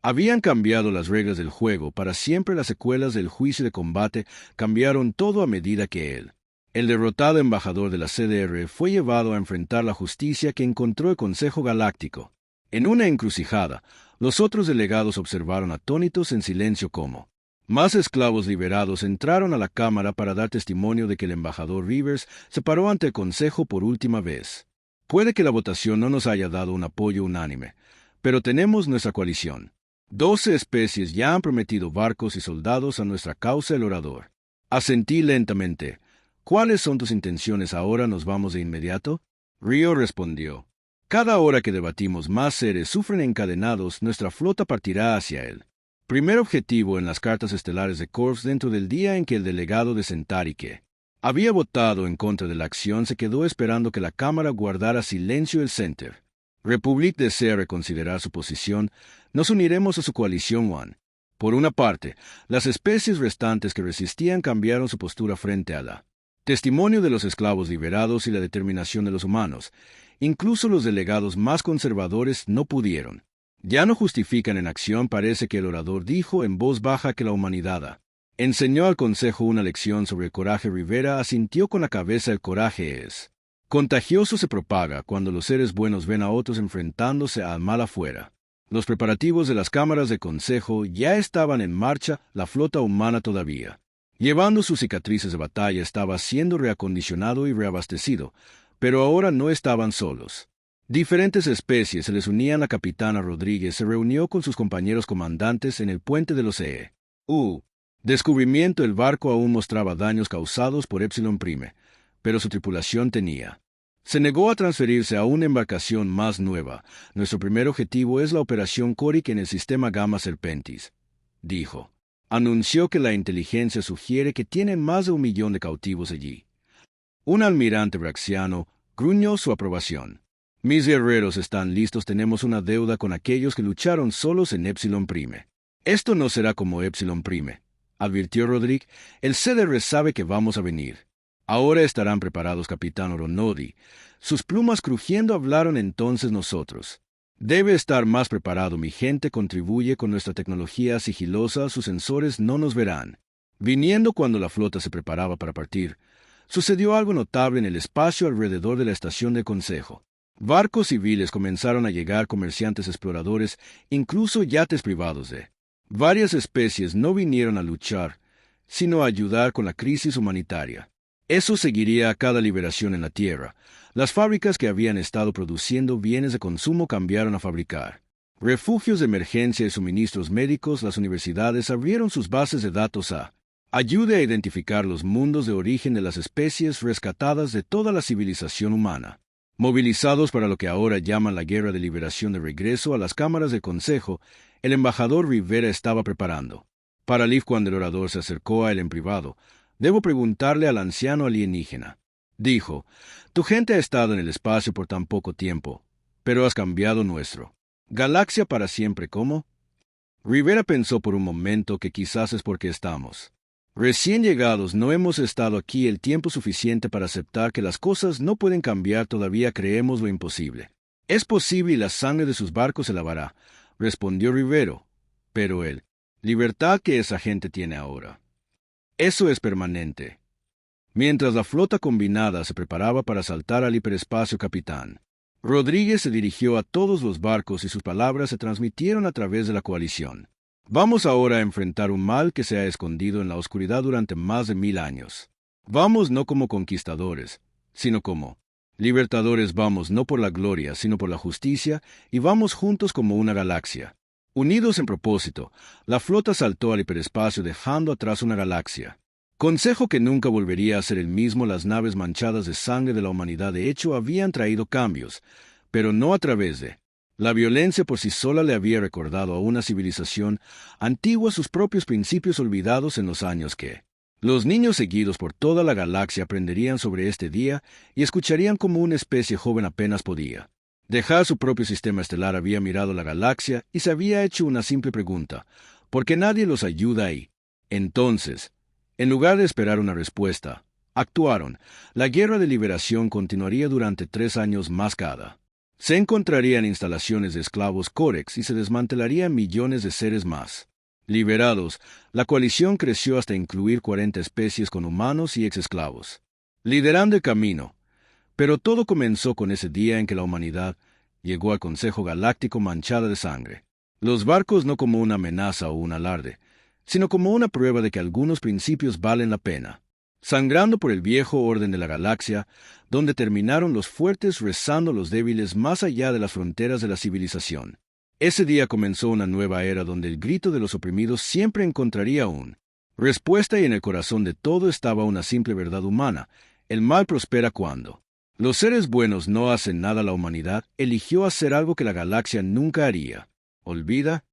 A: habían cambiado las reglas del juego para siempre. Las secuelas del juicio de combate cambiaron todo a medida que el derrotado embajador de la CDR fue llevado a enfrentar la justicia que encontró el Consejo Galáctico. En una encrucijada, los otros delegados observaron atónitos en silencio cómo más esclavos liberados entraron a la cámara para dar testimonio de que el embajador Rivers se paró ante el Consejo por última vez. Puede que la votación no nos haya dado un apoyo unánime, pero tenemos nuestra coalición. 12 especies ya han prometido barcos y soldados a nuestra causa. El orador asentí lentamente. ¿Cuáles son tus intenciones ahora? ¿Nos vamos de inmediato? Río respondió. Cada hora que debatimos más seres sufren encadenados. Nuestra flota partirá hacia él. Primer objetivo en las cartas estelares de Corps. Dentro del día en que el delegado de Centauri que había votado en contra de la acción se quedó esperando que la Cámara guardara silencio. El Center Republic desea reconsiderar su posición. Nos uniremos a su coalición One. Por una parte, las especies restantes que resistían cambiaron su postura frente a la testimonio de los esclavos liberados y la determinación de los humanos. Incluso los delegados más conservadores no pudieron. Ya no justifican en acción, parece que el orador dijo en voz baja que la humanidad enseñó al Consejo una lección sobre el coraje. Rivera asintió con la cabeza. El coraje es contagioso, se propaga cuando los seres buenos ven a otros enfrentándose al mal afuera. Los preparativos de las cámaras de consejo ya estaban en marcha, la flota humana todavía, llevando sus cicatrices de batalla, estaba siendo reacondicionado y reabastecido, pero ahora no estaban solos. Diferentes especies se les unían. La capitana Rodríguez se reunió con sus compañeros comandantes en el puente de los descubrimiento. El barco aún mostraba daños causados por Epsilon Prime, pero su tripulación se negó a transferirse a una embarcación más nueva. Nuestro primer objetivo es la Operación Coric en el sistema Gamma Serpentis, dijo. Anunció que la inteligencia sugiere que tienen más de 1 millón de cautivos allí. Un almirante braxiano gruñó su aprobación. Mis guerreros están listos. Tenemos una deuda con aquellos que lucharon solos en Epsilon Prime. Esto no será como Epsilon Prime, advirtió Rodríguez. El CDR sabe que vamos a venir. Ahora estarán preparados, capitán Oronodi. Sus plumas crujiendo hablaron entonces. Nosotros. Debe estar más preparado. Mi gente contribuye con nuestra tecnología sigilosa. Sus sensores no nos verán. Viniendo cuando la flota se preparaba para partir, sucedió algo notable en el espacio alrededor de la estación de consejo. Barcos civiles comenzaron a llegar, comerciantes, exploradores, incluso yates privados de varias especies no vinieron a luchar, sino a ayudar con la crisis humanitaria. Eso seguiría a cada liberación en la Tierra. Las fábricas que habían estado produciendo bienes de consumo cambiaron a fabricar refugios de emergencia y suministros médicos. Las universidades abrieron sus bases de datos ayude a identificar los mundos de origen de las especies rescatadas de toda la civilización humana. Movilizados para lo que ahora llaman la Guerra de Liberación, de regreso a las cámaras de consejo, el embajador Rivera estaba preparando para Leaf cuando el orador se acercó a él en privado. Debo preguntarle al anciano alienígena, dijo. Tu gente ha estado en el espacio por tan poco tiempo, pero has cambiado nuestro galaxia para siempre. ¿Cómo? Rivera pensó por un momento que quizás es porque estamos recién llegados. No hemos estado aquí el tiempo suficiente para aceptar que las cosas no pueden cambiar. Todavía creemos lo imposible. Es posible y la sangre de sus barcos se lavará, respondió Rivero. Pero el libertad que esa gente tiene ahora, eso es permanente. Mientras la flota combinada se preparaba para saltar al hiperespacio, capitán Rodríguez se dirigió a todos los barcos y sus palabras se transmitieron a través de la coalición. Vamos ahora a enfrentar un mal que se ha escondido en la oscuridad durante más de 1000 años. Vamos no como conquistadores, sino como libertadores. Vamos no por la gloria, sino por la justicia, y vamos juntos como una galaxia. Unidos en propósito, la flota saltó al hiperespacio dejando atrás una galaxia. Consejo que nunca volvería a ser el mismo. Las naves manchadas de sangre de la humanidad de hecho habían traído cambios, pero no a través de la violencia por sí sola. Le había recordado a una civilización antigua sus propios principios olvidados en los años que los niños seguidos por toda la galaxia aprenderían sobre este día y escucharían como una especie joven apenas podía dejar su propio sistema estelar. Había mirado la galaxia y se había hecho una simple pregunta: ¿por qué nadie los ayuda ahí? Entonces, en lugar de esperar una respuesta, actuaron. La Guerra de Liberación continuaría durante 3 años más. Se encontrarían instalaciones de esclavos Corex y se desmantelarían millones de seres más liberados. La coalición creció hasta incluir 40 especies con humanos y ex-esclavos, liderando el camino. Pero todo comenzó con ese día en que la humanidad llegó al Consejo Galáctico manchada de sangre. Los barcos no como una amenaza o un alarde, sino como una prueba de que algunos principios valen la pena. Sangrando por el viejo orden de la galaxia, donde terminaron los fuertes rezando a los débiles más allá de las fronteras de la civilización. Ese día comenzó una nueva era donde el grito de los oprimidos siempre encontraría una respuesta, y en el corazón de todo estaba una simple verdad humana: el mal prospera cuando los seres buenos no hacen nada. La humanidad eligió hacer algo que la galaxia nunca haría. Olvida